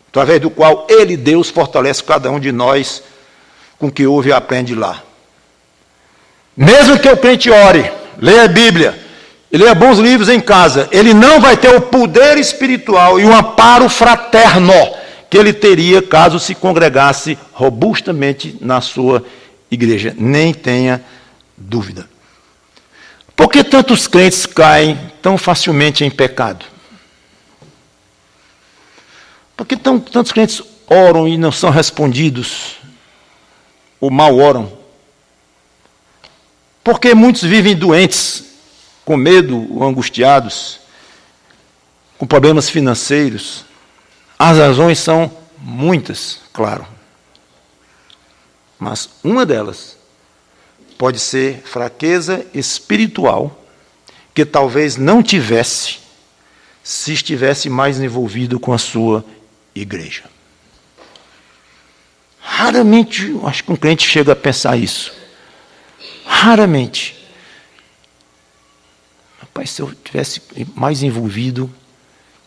através do qual Ele, Deus, fortalece cada um de nós com o que ouve e aprende lá. Mesmo que o crente ore, leia a Bíblia, e leia bons livros em casa, ele não vai ter o poder espiritual e o amparo fraterno que ele teria caso se congregasse robustamente na sua igreja. Nem tenha dúvida. Por que tantos crentes caem tão facilmente em pecado? Por que tantos crentes oram e não são respondidos? Ou mal oram? Porque muitos vivem doentes, com medo ou angustiados, com problemas financeiros. As razões são muitas, claro. Mas uma delas pode ser fraqueza espiritual, que talvez não tivesse, se estivesse mais envolvido com a sua igreja. Raramente, acho que um crente chega a pensar isso. Raramente. Rapaz, se eu tivesse mais envolvido,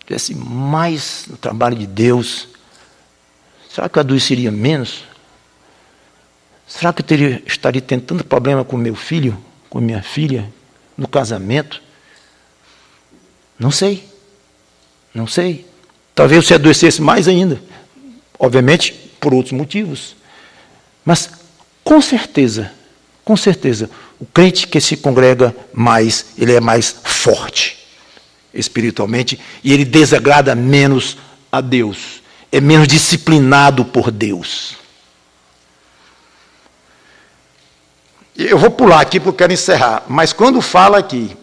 tivesse mais no trabalho de Deus, será que eu adoeceria menos? Será que eu estaria tendo tanto problema com meu filho, com minha filha, no casamento? Não sei. Não sei. Talvez você adoecesse mais ainda. Obviamente, por outros motivos. Mas, com certeza, o crente que se congrega mais, ele é mais forte espiritualmente e ele desagrada menos a Deus. É menos disciplinado por Deus. Eu vou pular aqui porque eu quero encerrar. Mas quando fala aqui,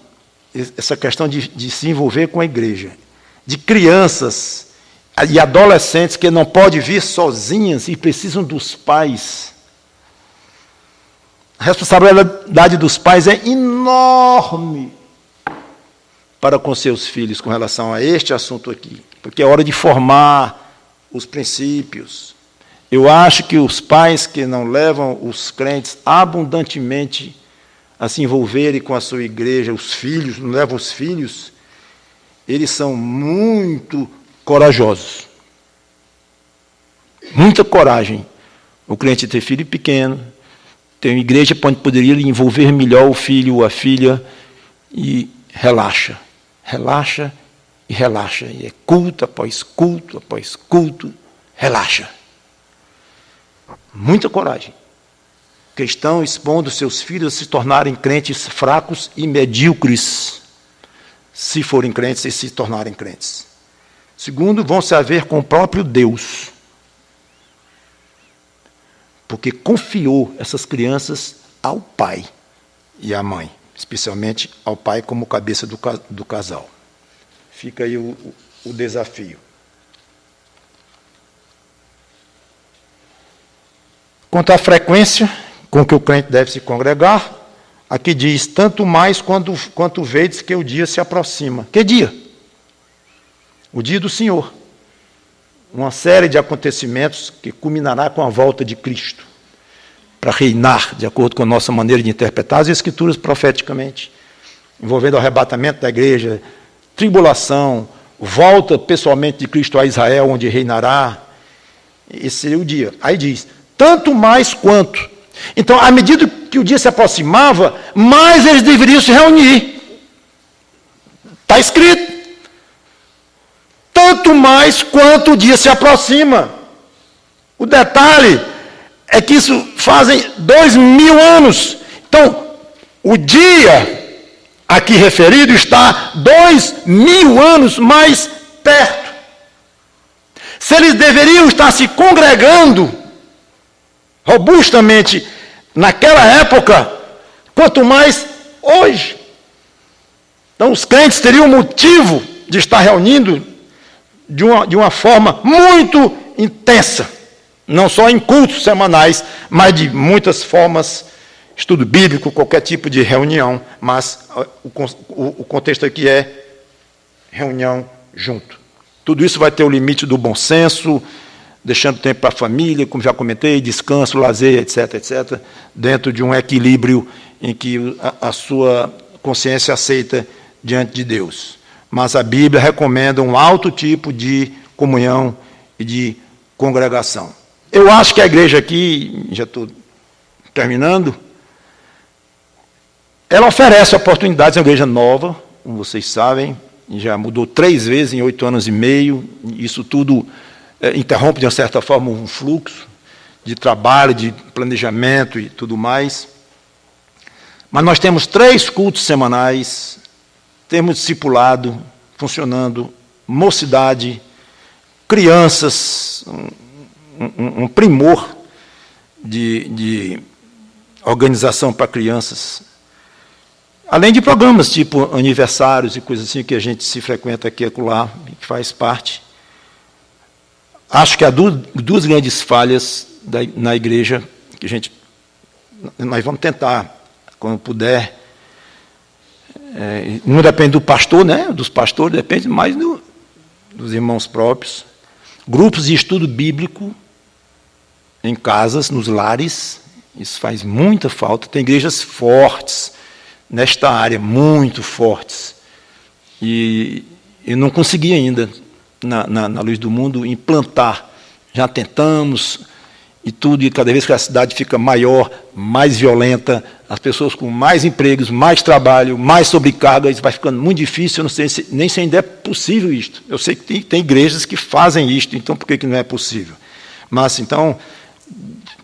essa questão de se envolver com a igreja, de crianças e adolescentes que não podem vir sozinhas e precisam dos pais. A responsabilidade dos pais é enorme para com seus filhos com relação a este assunto aqui, porque é hora de formar os princípios. Eu acho que os pais que não levam os crentes abundantemente a se envolverem com a sua igreja, os filhos, não levam os filhos, eles são muito corajosos. Muita coragem. O crente ter filho pequeno, tem uma igreja onde poderia envolver melhor o filho ou a filha e relaxa. Relaxa e relaxa. E é culto após culto, após culto, relaxa. Muita coragem. Cristão expondo seus filhos a se tornarem crentes fracos e medíocres, se forem crentes e se tornarem crentes. Segundo, vão se haver com o próprio Deus, porque confiou essas crianças ao pai e à mãe, especialmente ao pai como cabeça do casal. Fica aí o desafio. Quanto à frequência com que o crente deve se congregar, aqui diz, tanto mais quanto vedes que o dia se aproxima. Que dia? O dia do Senhor. Uma série de acontecimentos que culminará com a volta de Cristo, para reinar, de acordo com a nossa maneira de interpretar as Escrituras profeticamente, envolvendo o arrebatamento da igreja, tribulação, volta pessoalmente de Cristo a Israel, onde reinará. Esse seria o dia. Aí diz, tanto mais quanto. Então, à medida que o dia se aproximava, mais eles deveriam se reunir. Está escrito. Tanto mais quanto o dia se aproxima. O detalhe é que isso fazem 2000 anos. Então, o dia aqui referido está 2000 anos mais perto. Se eles deveriam estar se congregando robustamente naquela época, quanto mais hoje. Então, os crentes teriam motivo de estar reunindo de uma forma muito intensa, não só em cultos semanais, mas de muitas formas, estudo bíblico, qualquer tipo de reunião, mas o contexto aqui é reunião junto. Tudo isso vai ter o limite do bom senso, deixando tempo para a família, como já comentei, descanso, lazer, etc., etc., dentro de um equilíbrio em que a sua consciência aceita diante de Deus. Mas a Bíblia recomenda um alto tipo de comunhão e de congregação. Eu acho que a igreja aqui, já estou terminando, ela oferece oportunidades, é uma igreja nova, como vocês sabem, já mudou 3 vezes em 8 anos e meio, isso tudo interrompe, de uma certa forma, um fluxo de trabalho, de planejamento e tudo mais. Mas nós temos 3 cultos semanais, temos discipulado funcionando, mocidade, crianças, um primor de organização para crianças. Além de programas tipo aniversários e coisas assim que a gente se frequenta aqui e acolá, que faz parte. Acho que há 2 grandes falhas na igreja que nós vamos tentar, quando puder. Não depende do pastor, né? Dos pastores, depende mais dos irmãos próprios. Grupos de estudo bíblico em casas, nos lares, isso faz muita falta. Tem igrejas fortes nesta área, muito fortes. E eu não consegui ainda, na luz do mundo, implantar. Já tentamos, e tudo, e cada vez que a cidade fica maior, mais violenta, as pessoas com mais empregos, mais trabalho, mais sobrecarga, isso vai ficando muito difícil, eu não sei nem se ainda é possível isto. Eu sei que tem igrejas que fazem isto, então por que não é possível? Mas, então,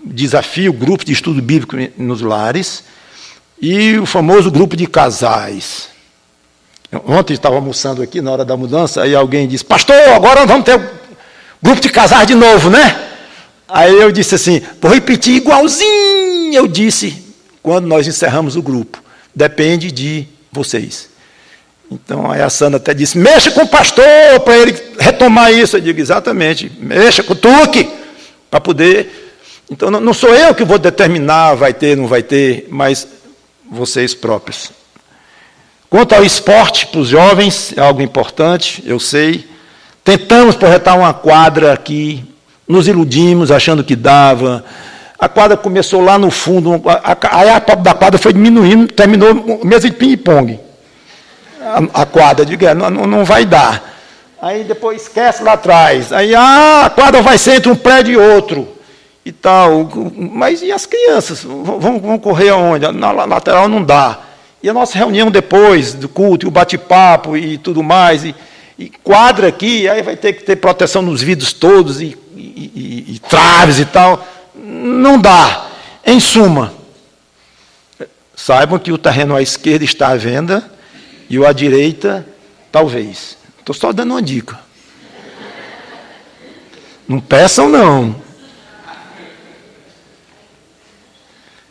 desafio, grupo de estudo bíblico nos lares, e o famoso grupo de casais. Ontem estava almoçando aqui, na hora da mudança, aí alguém disse, pastor, agora vamos ter grupo de casais de novo, né? Aí eu disse assim, vou repetir igualzinho, eu disse, quando nós encerramos o grupo, depende de vocês. Então, aí a Sandra até disse, mexa com o pastor, para ele retomar isso. Eu digo, exatamente, mexa com o Tuque, para poder... Então, não sou eu que vou determinar, vai ter, não vai ter, mas vocês próprios. Quanto ao esporte para os jovens, é algo importante, eu sei. Tentamos projetar uma quadra aqui, nos iludimos, achando que dava. A quadra começou lá no fundo, aí a top da quadra foi diminuindo, terminou mesmo de ping-pong. A quadra, eu digo, não vai dar. Aí depois esquece lá atrás. Aí a quadra vai ser entre um prédio e outro. E tal. Mas e as crianças? Vão correr aonde? Na lateral não dá. E a nossa reunião depois do culto, e o bate-papo e tudo mais, e quadra aqui, aí vai ter que ter proteção nos vidros todos, e traves e tal. Não dá. Em suma, saibam que o terreno à esquerda está à venda, e o à direita, talvez. Estou só dando uma dica. Não peçam, não.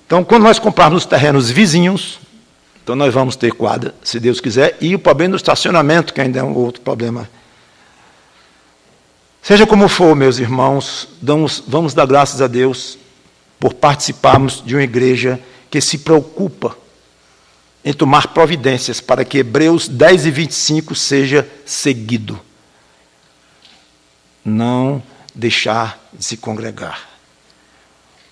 Então, quando nós comprarmos os terrenos vizinhos, então nós vamos ter quadra, se Deus quiser, e o problema do estacionamento, que ainda é um outro problema. Seja como for, meus irmãos, vamos dar graças a Deus por participarmos de uma igreja que se preocupa em tomar providências para que Hebreus 10 e 25 seja seguido. Não deixar de se congregar.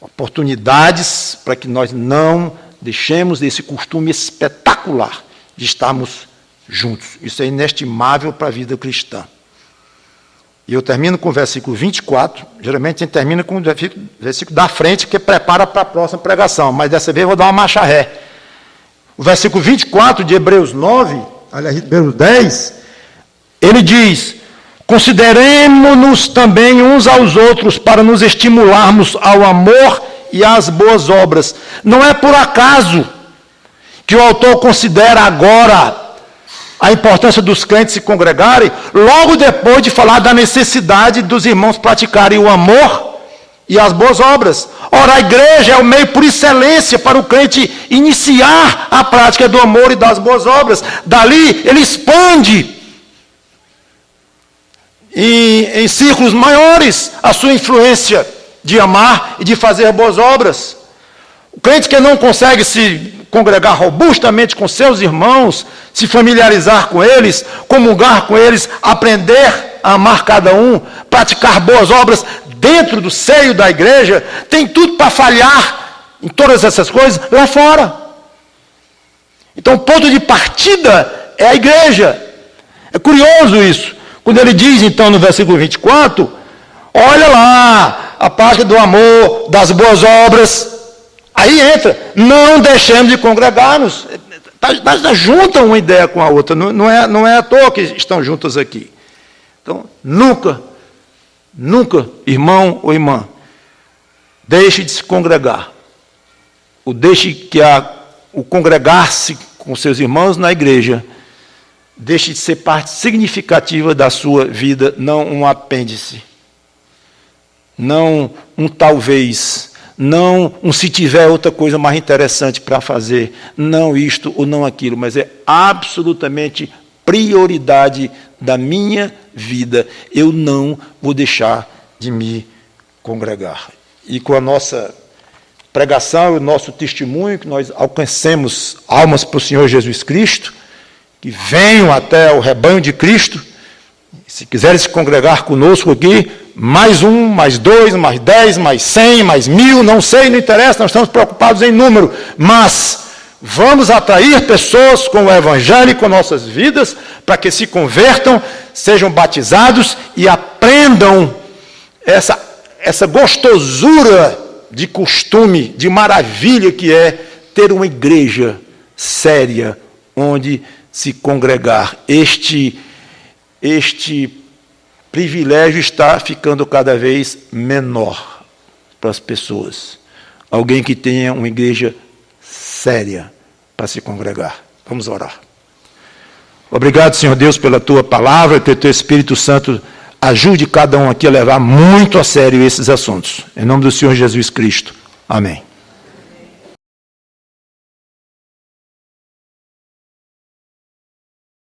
Oportunidades para que nós não deixemos desse costume espetacular de estarmos juntos. Isso é inestimável para a vida cristã. E eu termino com o versículo 24, geralmente a gente termina com o versículo da frente, que prepara para a próxima pregação, mas dessa vez eu vou dar uma marcha ré. O versículo 24 de Hebreus 9, aliás, Hebreus 10, ele diz, consideremo-nos também uns aos outros para nos estimularmos ao amor e às boas obras. Não é por acaso que o autor considera agora a importância dos crentes se congregarem, logo depois de falar da necessidade dos irmãos praticarem o amor e as boas obras. Ora, a igreja é o meio por excelência para o crente iniciar a prática do amor e das boas obras. Dali, ele expande em círculos maiores a sua influência de amar e de fazer boas obras. O crente que não consegue se congregar robustamente com seus irmãos, se familiarizar com eles, comungar com eles, aprender a amar cada um, praticar boas obras dentro do seio da igreja, tem tudo para falhar em todas essas coisas lá fora. Então, o ponto de partida é a igreja. É curioso isso. Quando ele diz, então, no versículo 24, olha lá, a parte do amor, das boas obras. Aí entra, não deixemos de congregar-nos. Está junta uma ideia com a outra, não é à toa que estão juntas aqui. Então, nunca, irmão ou irmã, deixe de se congregar. Ou deixe que o congregar-se com seus irmãos na igreja deixe de ser parte significativa da sua vida, não um apêndice. Não um talvez, não um se tiver outra coisa mais interessante para fazer, não isto ou não aquilo, mas é absolutamente prioridade da minha vida. Eu não vou deixar de me congregar. E com a nossa pregação e o nosso testemunho, que nós alcancemos almas para o Senhor Jesus Cristo, que venham até o rebanho de Cristo. Se quiserem se congregar conosco aqui, mais 1, mais 2, mais 10, mais 100, mais 1000, não sei, não interessa, nós estamos preocupados em número, mas vamos atrair pessoas com o Evangelho e com nossas vidas, para que se convertam, sejam batizados e aprendam essa gostosura de costume, de maravilha que é ter uma igreja séria, onde se congregar. Este privilégio está ficando cada vez menor para as pessoas. Alguém que tenha uma igreja séria para se congregar. Vamos orar. Obrigado, Senhor Deus, pela Tua palavra, que o Teu Espírito Santo ajude cada um aqui a levar muito a sério esses assuntos. Em nome do Senhor Jesus Cristo. Amém.